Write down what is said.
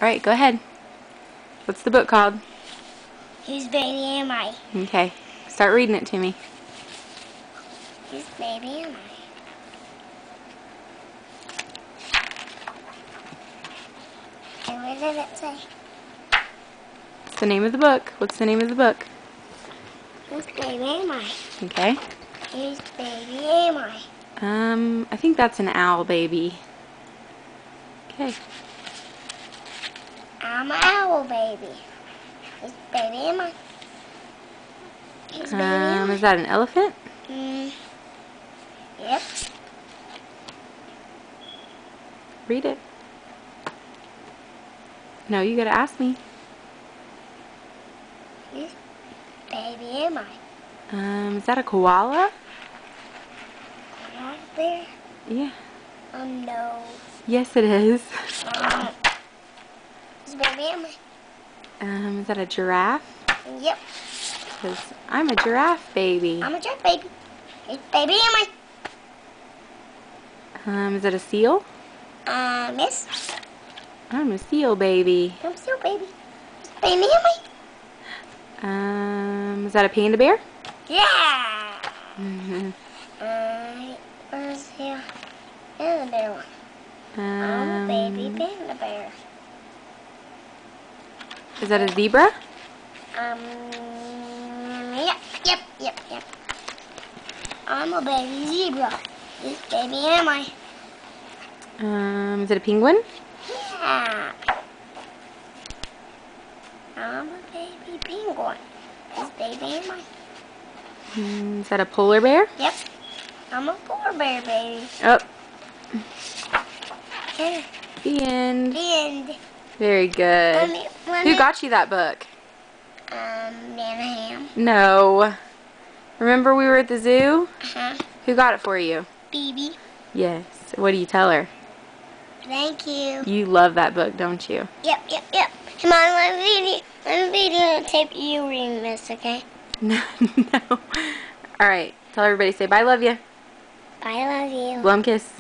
Alright, go ahead. What's the book called? Whose baby am I? Okay. Start reading it to me. Whose baby am I? And what did it say? What's the name of the book? What's the name of the book? Whose baby am I? Okay. Whose baby am I? I think that's an owl baby. Okay. I'm an owl baby. Whose baby am I? Whose baby am I? Is that an elephant? Yep. Read it. No, you gotta ask me. Whose baby am I? Is that a koala? Right there? Yeah. No. Yes, it is. Whose baby am I? Is that a giraffe? Yep. Because I'm a giraffe baby. I'm a giraffe baby. Whose baby am Is that a seal? I? Miss? I'm a seal baby. I'm still baby. Whose baby am I? Is that a panda bear? Yeah! Where's the panda bear one? I'm a baby panda bear. Is that a zebra? Yep. I'm a baby zebra. Whose baby am I? Is it a penguin? Yeah. I'm a baby penguin. Whose baby am I? Is that a polar bear? Yep. I'm a polar bear baby. Oh, Okay. the end. And Very good. Who got you that book? Nana Ham. No. Remember we were at the zoo? Uh-huh. Who got it for you? Baby. Yes. What do you tell her? Thank you. You love that book, don't you? Yep. Come on, let me videotape you reading this, okay? No. All right. Tell everybody, say bye, love you. Bye, love you. Blow 'em kiss.